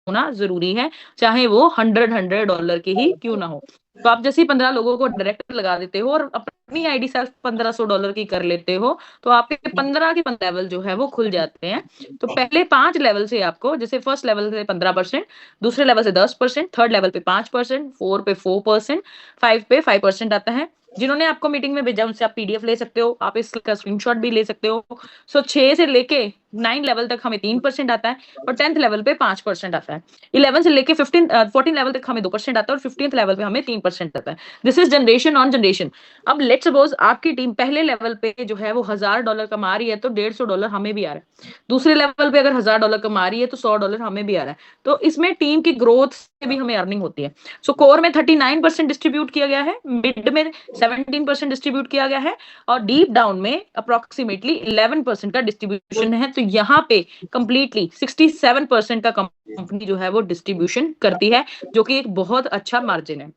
होना जरूरी है, चाहे वो $100 की ही क्यों ना हो। तो आप जैसे ही 15 लोगों को डायरेक्ट लगा देते हो और अपनी आईडी सेल्फ $1500 की कर लेते हो, तो आपके 15 के 15 लेवल जो है वो खुल जाते हैं। तो पहले 5 लेवल से आपको, जैसे फर्स्ट लेवल से 15%, दूसरे लेवल से 10%, थर्ड लेवल पे 5%, 4 पे 4%, 5 पे 5% आता है। जिन्होंने आपको मीटिंग में भेजा उनसे आप पीडीएफ ले सकते हो, आप इसका स्क्रीनशॉट भी ले सकते हो। सो 6 से लेके 9 लेवल तक हमें 3% आता है और 10th लेवल पे 5% आता है। 11 से लेके 14 लेवल तक हमें 2% आता है और 15th लेवल पे हमें 3% आता है। This is generation on generation. अब लेट्स सपोज आपकी टीम पहले लेवल पे जो है वो $1000 कमा रही है, तो $150 हमें भी आ रहा है। दूसरे लेवल पे अगर $1000 कमा रही है तो $100 हमें भी आ रहा है। तो इसमें टीम की ग्रोथ से भी हमें अर्निंग होती है। सो कोर में 39% डिस्ट्रीब्यूट किया गया है, मिड में 17% डिस्ट्रीब्यूट किया गया है और डीप डाउन में अप्रोक्सीमेटली 11% का डिस्ट्रीब्यूशन है। तो यहाँ पे कंप्लीटली 67% का कंपनी जो है वो डिस्ट्रीब्यूशन करती है, जो कि एक बहुत अच्छा मार्जिन है।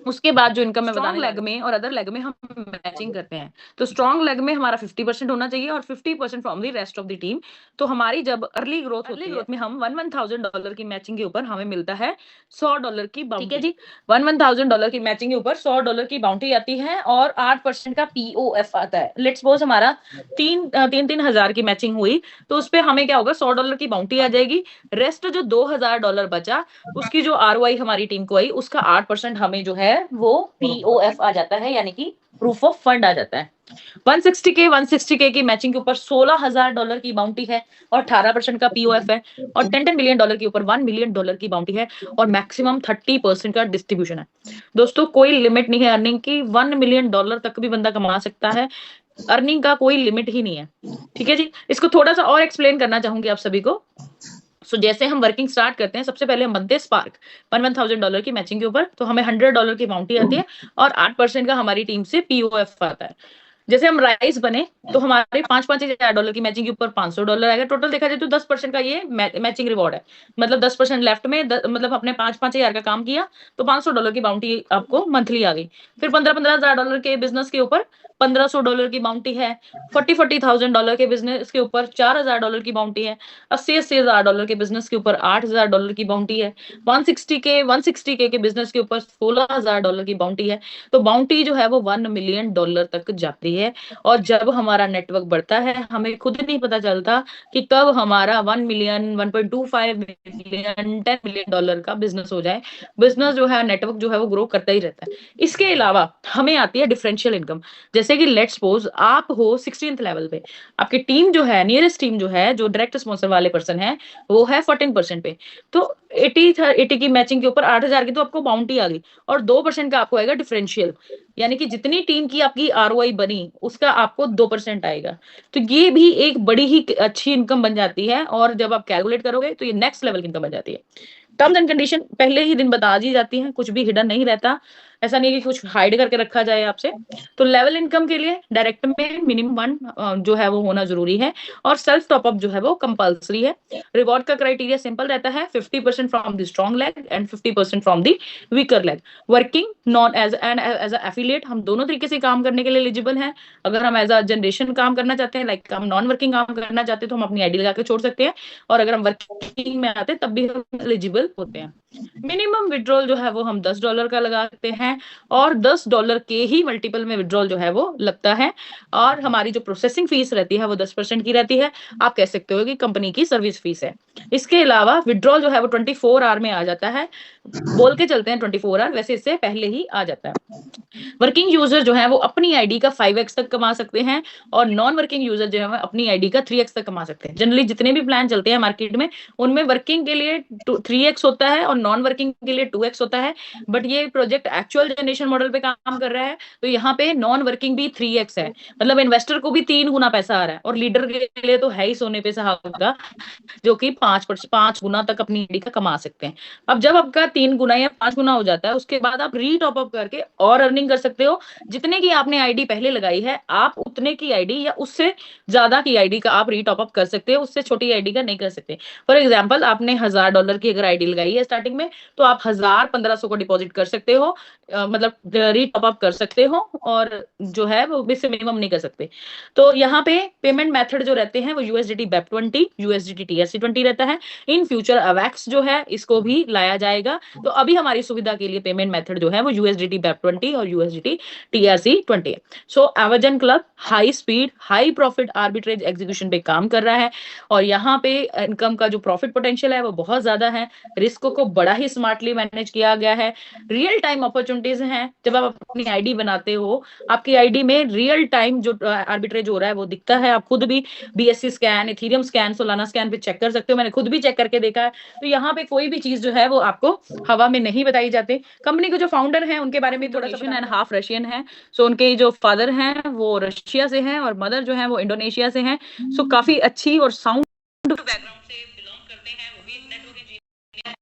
उसके बाद जो इनकम मैं बताने लेग में और अदर लेग में हम मैचिंग करते हैं। तो स्ट्रॉन्ग लेग में हमारा 50% होना चाहिए और 50% from the rest of the team. तो हमारी जब अर्ली ग्रोथ होती है, ग्रोथ में हम $1,000 की मैचिंग के ऊपर हमें मिलता है $100 की बाउंटी। ठीक है जी, $1,000 की मैचिंग के ऊपर $100 की बाउंटी आती है और 8% का पीओएफ आता है। लेट्स सपोज हमारा तीन हजार की मैचिंग हुई, तो उस पर हमें क्या होगा, $100 की बाउंटी आ जाएगी। रेस्ट जो $2000 बचा, उसकी जो आरओआई हमारी टीम को आई, उसका 8% हमें जो है वो पीओएफ आ जाता है, यानी कि प्रूफ ऑफ फंड आ जाता है। 160K की मैचिंग के ऊपर $16000 की बाउंटी है और 18% का पीओएफ है। और $10 मिलियन के ऊपर $1 मिलियन की बाउंटी है और मैक्सिमम 30% का डिस्ट्रीब्यूशन है। दोस्तों कोई लिमिट नहीं है अर्निंग की, $1 मिलियन तक भी बंदा कमा सकता है। अर्निंग का कोई लिमिट ही नहीं है। ठीक है जी, इसको थोड़ा सा और एक्सप्लेन करना चाहूंगी आप सभी को। जैसे हम वर्किंग स्टार्ट करते हैं, सबसे पहले हम बनते हैं स्पार्क $1,000 की मैचिंग के ऊपर, तो हमें $100 की बाउंटी आती है और 8% का हमारी टीम से पीओएफ आता है। जैसे हम राइस बने तो हमारे $5,000 की मैचिंग के ऊपर $500 आएगा। टोटल देखा जाए तो 10% का ये मैचिंग रिवॉर्ड है, मतलब 10% लेफ्ट में मतलब अपने 5,000 का काम किया तो $500 की बाउंटी आपको मंथली आ गई। फिर $15,000 के बिजनेस के ऊपर $1,500 की बाउंटी है। $40,000 के बिजनेस के ऊपर $4,000 की बाउंटी है। $80,000 के बिजनेस के ऊपर $8,000 की बाउंटी है। 160K के बिजनेस के ऊपर $16,000 की बाउंटी है। तो बाउंटी जो है वो $1 मिलियन तक जाती है। और जब हमारा नेटवर्क बढ़ता है, हमें खुद नहीं पता चलता कि कब हमारा 1 मिलियन, 1.25 मिलियन, $10 मिलियन का बिजनेस हो जाए। बिजनेस जो है, नेटवर्क जो है वो ग्रो करता ही रहता है। इसके अलावा हमें आती है डिफरेंशियल इनकम। जैसे कि लेट्स सपोज आप हो 16th लेवल पे, आपकी टीम जो है, नियरेस्ट टीम जो है, जो डायरेक्ट स्पॉन्सर वाले पर्सन है, वो है 14% पे। तो 80 की मैचिंग के ऊपर 8,000 की तो आपको बाउंटी आ गई और 2% का आपको आएगा डिफरेंशियल, यानी कि जितनी टीम की आपकी आरओआई बनी उसका आपको 2% आएगा। तो ये भी एक बड़ी ही अच्छी इनकम बन जाती है और जब आप कैलकुलेट करोगे तो ये नेक्स्ट लेवल की इनकम बन जाती है। टर्म्स एंड कंडीशन पहले ही दिन बता दी जाती है, कुछ भी हिडन नहीं रहता। ऐसा नहीं है कि कुछ हाइड करके रखा जाए आपसे। तो लेवल इनकम के लिए डायरेक्ट में मिनिमम 1 जो है वो होना जरूरी है और सेल्फ टॉपअप जो है वो कंपलसरी है। रिवॉर्ड का क्राइटेरिया सिंपल रहता है, 50% from the strong leg and 50% from the weaker leg. Working known as an as affiliate, हम दोनों तरीके से काम करने के लिए एलिजिबल हैं। अगर हम एज अ जनरेशन काम करना चाहते हैं, लाइक हम नॉन वर्किंग काम करना चाहते हैं, तो हम अपनी आईडी लगा के छोड़ सकते हैं। और अगर हम वर्किंग में आते हैं तब भी हम एलिजिबल होते हैं। मिनिमम विड्रॉल जो है वो हम $10 का लगाते हैं और $10 के ही मल्टीपल में विड्रॉल जो है वो लगता है। और हमारी जो प्रोसेसिंग फीस रहती है वो 10% की रहती है। आप कह सकते हो कि कंपनी की सर्विस फीस है। इसके अलावा विड्रॉल जो है वो 24 आवर में आ जाता है। बोल के चलते हैं 24 आवर, वैसे इससे पहले ही आ जाता है। वर्किंग यूजर जो है वो अपनी आईडी का 5x तक कमा सकते हैं और नॉन वर्किंग यूजर जो है अपनी आईडी का 3x तक कमा सकते हैं। जनरली जितने भी प्लान चलते हैं मार्केट में, उनमें वर्किंग के लिए 3x होता है और नॉन वर्किंग के लिए 2x होता है। बट ये प्रोजेक्ट एक्चुअल जनरेशन मॉडल पे काम कर रहा है, तो यहाँ पे नॉन वर्किंग भी 3x है, मतलब इन्वेस्टर को भी 3 गुना पैसा आ रहा है और लीडर के लिए तो है ही सोने पे सुहागा, जो कि 5 गुना तक अपनी आईडी का कमा सकते हैं। अब जब आपका 3 गुना या 5 गुना हो जाता है, उसके बाद आप री टॉप अप करके और अर्निंग कर सकते हो। जितने की आपने आईडी पहले लगाई है, आप उतने की आईडी या उससे ज्यादा की आईडी का आप री टॉप अप कर सकते हो, उससे छोटी आईडी का नहीं कर सकते। फॉर एग्जाम्पल, आपने $1,000 की अगर आईडी लगाई है स्टार्टिंग बैंक में, तो आप 1000-1500 को डिपॉजिट कर सकते हो, मतलब री टॉप अप कर सकते हो, और जो है वो इससे मिनिमम नहीं कर सकते। तो यहाँ पे पेमेंट मेथड जो रहते हैं वो यूएसडीटी BEP20, यूएसडीटी TRC20 रहता है। इन फ्यूचर अवैक्स जो है इसको भी लाया जाएगा। तो अभी हमारी सुविधा के लिए पेमेंट मेथड जो है वो यूएसडीटी BEP20 और यूएसडीटी TRC20 है। सो एवर्जन club high speed high profit arbitrage execution पे काम कर रहा है, और यहाँ पे इनकम का जो प्रॉफिट पोटेंशियल है वो बहुत ज्यादा है। रिस्क को बड़ा ही स्मार्टली मैनेज किया गया है। रियल टाइम अपॉर्चुनिटीज हैं। जब आप अपनी आईडी बनाते हो, आपकी आईडी में रियल टाइम जो आर्बिट्रेज हो रहा है वो दिखता है। आप खुद भी BSC scan, Ethereum scan, Solana scan पे चेक कर सकते हो। मैंने खुद भी चेक करके देखा है। तो यहाँ पे कोई भी चीज जो है वो आपको हवा में नहीं बताई जाती। कंपनी के जो फाउंडर हैं उनके बारे में थोड़ा सा, एंड हाफ रशियन है। सो उनके जो फादर हैं वो रशिया से हैं और मदर जो है वो इंडोनेशिया से हैं। सो काफी अच्छी और साउंड बैकग्राउंड से बिलोंग करते हैं। वो भी नेटवर्क इंजीनियर हैं।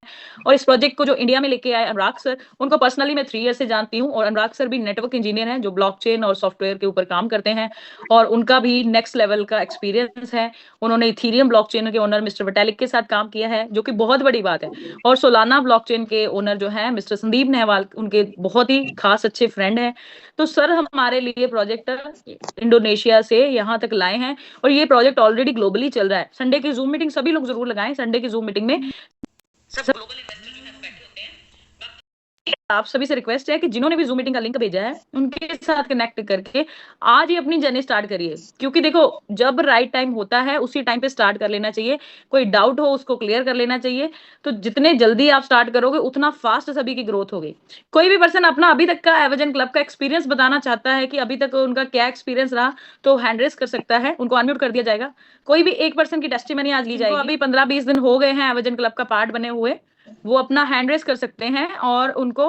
और इस प्रोजेक्ट को जो इंडिया में लेके आए अनुराग सर, उनको पर्सनली मैं 3 ईयर से जानती हूँ, और अनुराग सर भी नेटवर्क इंजीनियर हैं जो ब्लॉकचेन और सॉफ्टवेयर के ऊपर काम करते हैं, और उनका भी नेक्स्ट लेवल का एक्सपीरियंस है। उन्होंने इथेरियम ब्लॉकचेन के ओनर मिस्टर विटालिक के साथ काम किया है, जो कि बहुत बड़ी बात है। और सोलाना ब्लॉकचेन के ओनर जो है मिस्टर संदीप नेहवाल, उनके बहुत ही खास अच्छे फ्रेंड हैं। तो सर हमारे लिए प्रोजेक्ट इंडोनेशिया से यहाँ तक लाए हैं, और ये प्रोजेक्ट ऑलरेडी ग्लोबली चल रहा है। संडे की जूम मीटिंग सभी लोग जरूर लगाएं। संडे की जूम मीटिंग में सब ग्लोबल इन्वेस्टर जो है वो बैठे होते हैं। आप सभी से रिक्वेस्ट है कि जिन्होंने भी जूम मीटिंग का लिंक भेजा है उनके साथ कनेक्ट करके आज ही अपनी जर्नी स्टार्ट करिए, क्योंकि देखो जब राइट टाइम होता है उसी टाइम पे स्टार्ट कर लेना चाहिए। कोई डाउट हो उसको क्लियर कर लेना चाहिए। तो जितने जल्दी आप स्टार्ट करोगे उतना फास्ट सभी की ग्रोथ होगी। कोई भी पर्सन अपना अभी तक का एवर्जन क्लब का एक्सपीरियंस बताना चाहता है कि अभी तक उनका क्या एक्सपीरियंस रहा, तो हैंड रेस कर सकता है, उनको अनम्यूट कर दिया जाएगा। कोई भी एक पर्सन की टेस्टिमनी आज ली जाएगी। अभी 15-20 दिन हो गए हैं एवर्जन क्लब का पार्ट बने हुए, वो अपना हैंड रेस कर सकते हैं और उनको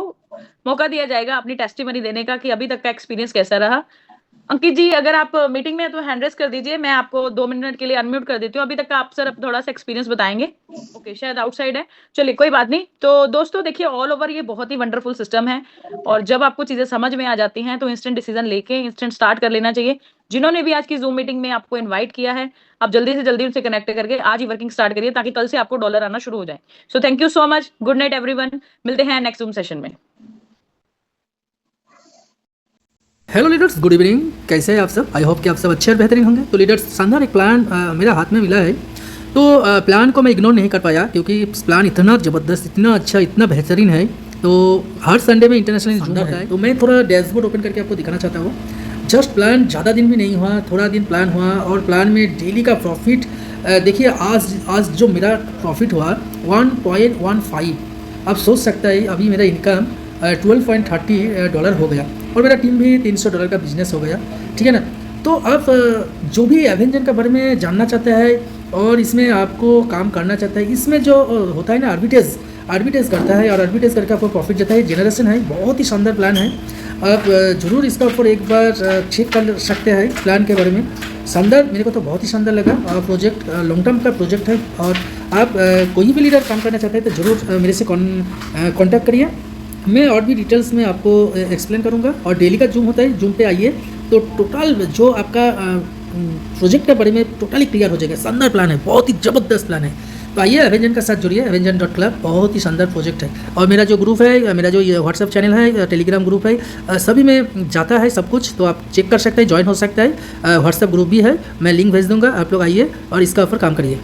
मौका दिया जाएगा अपनी टेस्टिमनी देने का कि अभी तक का एक्सपीरियंस कैसा रहा। अंकित जी, अगर आप मीटिंग में हैं तो हैंड रेस कर दीजिए, मैं आपको 2 मिनट के लिए अनम्यूट कर देती हूँ। अभी तक का आप सर थोड़ा सा एक्सपीरियंस बताएंगे। ओके, शायद आउटसाइड है, चलिए कोई बात नहीं। तो दोस्तों देखिए, ऑल ओवर ये बहुत ही वंडरफुल सिस्टम है, और जब आपको चीजें समझ में आ जाती हैं तो इंस्टेंट डिसीजन लेके इंस्टेंट स्टार्ट कर लेना चाहिए। जिन्होंने भी आज की जूम मीटिंग में आपको इन्वाइट किया है, आप जल्दी से जल्दी उनसे कनेक्ट करके आज ही वर्किंग स्टार्ट करिए, ताकि कल से आपको डॉलर आना शुरू हो जाए। So thank you so much, good night everyone, मिलते हैं नेक्स्ट जूम सेशन में। Hello leaders, good evening. कैसे हैं आप सब? आई होप कि आप सब अच्छे और बेहतरीन होंगे। तो लीडर्स, शानदार एक प्लान मेरा हाथ में मिला है। तो प्लान को मैं इग्नोर नहीं कर पाया, क्योंकि प्लान इतना ज़बरदस्त, इतना अच्छा, इतना बेहतरीन है। तो हर संडे में इंटरनेशनल जूम होता है, तो मैं थोड़ा डैशबोर्ड ओपन करके आपको दिखाना चाहता हूँ। जस्ट प्लान ज़्यादा दिन भी नहीं हुआ, थोड़ा दिन प्लान हुआ, और प्लान में डेली का प्रॉफिट देखिए, आज जो मेरा प्रॉफिट हुआ 1.15। आप सोच सकता है अभी मेरा इनकम $12.30 हो गया, और मेरा टीम भी $300 का बिजनेस हो गया, ठीक है ना। तो आप जो भी एवेंजन के बारे में जानना चाहता है और इसमें आपको काम करना चाहता है, इसमें जो होता है ना, आर्बिट्रेज करता है, और आर्बिट्रेज करके आपको प्रॉफिट देता है। जनरेशन है, बहुत ही शानदार प्लान है। आप ज़रूर इसका ऊपर एक बार चेक कर सकते हैं प्लान के बारे में। शानदार, मेरे को तो बहुत ही शानदार लगा। प्रोजेक्ट लॉन्ग टर्म का प्रोजेक्ट है, और आप कोई भी लीडर काम करना चाहते हैं तो ज़रूर मेरे से कॉन्टैक्ट करिए। मैं और भी डिटेल्स में आपको एक्सप्लेन करूंगा। और डेली का जूम होता है, जूम पे आइए तो टोटल जो आपका प्रोजेक्ट के बारे में टोटली क्लियर हो जाएगा। शानदार प्लान है, बहुत ही ज़बरदस्त प्लान है। तो आइए एवेंजन का साथ जुड़िए, एवेंजन.club बहुत ही शानदार प्रोजेक्ट है। और मेरा जो ग्रुप है, मेरा जो ये व्हाट्सअप चैनल है, टेलीग्राम ग्रुप है, सभी में जाता है सब कुछ, तो आप चेक कर सकते हैं, ज्वाइन हो सकता है। व्हाट्सअप ग्रुप भी है, मैं लिंक भेज दूँगा, आप लोग आइए और इसका ऊपर काम करिए।